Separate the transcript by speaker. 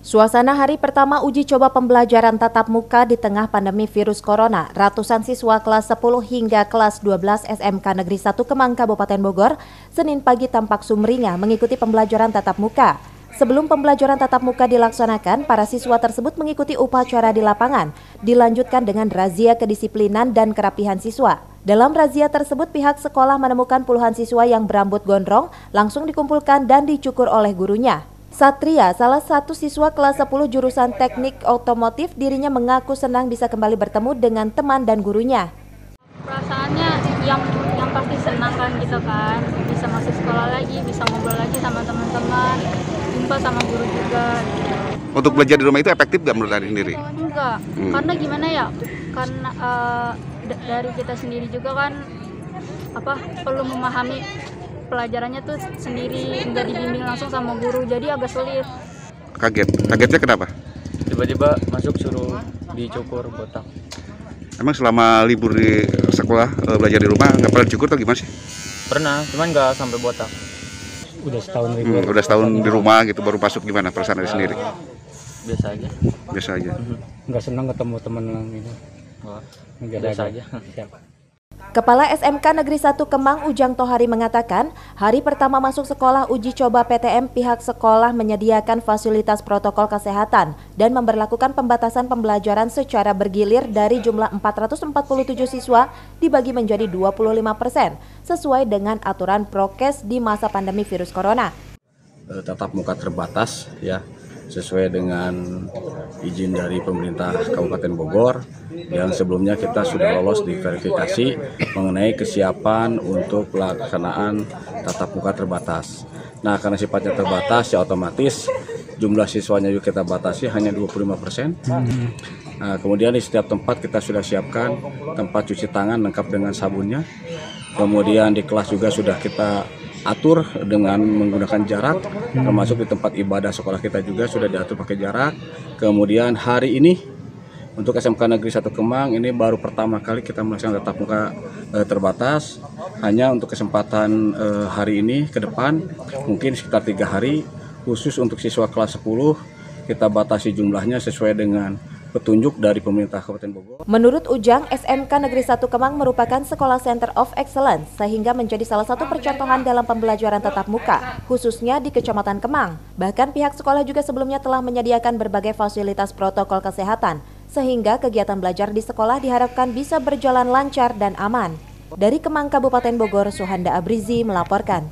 Speaker 1: Suasana hari pertama uji coba pembelajaran tatap muka di tengah pandemi virus corona, ratusan siswa kelas 10 hingga kelas 12 SMK Negeri 1 Kemang Kabupaten Bogor, Senin pagi tampak sumringah mengikuti pembelajaran tatap muka. Sebelum pembelajaran tatap muka dilaksanakan, para siswa tersebut mengikuti upacara di lapangan, dilanjutkan dengan razia kedisiplinan dan kerapihan siswa. Dalam razia tersebut, pihak sekolah menemukan puluhan siswa yang berambut gondrong, langsung dikumpulkan dan dicukur oleh gurunya. Satria, salah satu siswa kelas 10 jurusan teknik otomotif, dirinya mengaku senang bisa kembali bertemu dengan teman dan gurunya.
Speaker 2: Perasaannya yang pasti senang kan gitu kan, bisa masuk sekolah lagi, bisa ngobrol lagi sama teman-teman, jumpa sama guru juga.
Speaker 3: Untuk belajar di rumah itu efektif nggak menurut Adi sendiri?
Speaker 2: Enggak, karena gimana ya, karena dari kita sendiri juga kan perlu memahami pelajarannya tuh sendiri, nggak dibimbing langsung sama guru, jadi agak sulit.
Speaker 3: Kagetnya kenapa?
Speaker 4: Tiba-tiba masuk suruh dicukur botak.
Speaker 3: Emang selama libur di sekolah belajar di rumah nggak pernah dicukur atau gimana sih?
Speaker 4: Pernah, cuman nggak sampai botak.
Speaker 5: Udah setahun libur.
Speaker 3: Udah setahun di rumah gitu baru masuk, gimana perasaan Adi sendiri?
Speaker 4: Biasa aja.
Speaker 3: Biasa aja.
Speaker 5: Nggak senang ketemu teman gitu.
Speaker 4: Biasa aja.
Speaker 1: Kepala SMK Negeri 1 Kemang Ujang Tohari mengatakan, hari pertama masuk sekolah uji coba PTM, pihak sekolah menyediakan fasilitas protokol kesehatan dan memberlakukan pembatasan pembelajaran secara bergilir dari jumlah 447 siswa dibagi menjadi 25% sesuai dengan aturan prokes di masa pandemi virus corona.
Speaker 6: Tatap muka terbatas ya, sesuai dengan izin dari pemerintah Kabupaten Bogor, yang sebelumnya kita sudah lolos di verifikasi mengenai kesiapan untuk pelaksanaan tatap muka terbatas. Nah, karena sifatnya terbatas ya otomatis jumlah siswanya juga kita batasi hanya 25%. Nah, kemudian di setiap tempat kita sudah siapkan tempat cuci tangan lengkap dengan sabunnya. Kemudian di kelas juga sudah kita atur dengan menggunakan jarak, termasuk di tempat ibadah sekolah kita juga sudah diatur pakai jarak. Kemudian hari ini untuk SMK Negeri 1 Kemang ini baru pertama kali kita melaksanakan tatap muka terbatas. Hanya untuk kesempatan hari ini ke depan mungkin sekitar 3 hari khusus untuk siswa kelas 10 kita batasi jumlahnya sesuai dengan petunjuk dari pemerintah Kabupaten Bogor.
Speaker 1: Menurut Ujang, SMK Negeri 1 Kemang merupakan sekolah Center of Excellence sehingga menjadi salah satu percontohan dalam pembelajaran tatap muka, khususnya di Kecamatan Kemang. Bahkan pihak sekolah juga sebelumnya telah menyediakan berbagai fasilitas protokol kesehatan, sehingga kegiatan belajar di sekolah diharapkan bisa berjalan lancar dan aman. Dari Kemang, Kabupaten Bogor, Suhanda Abrizi melaporkan.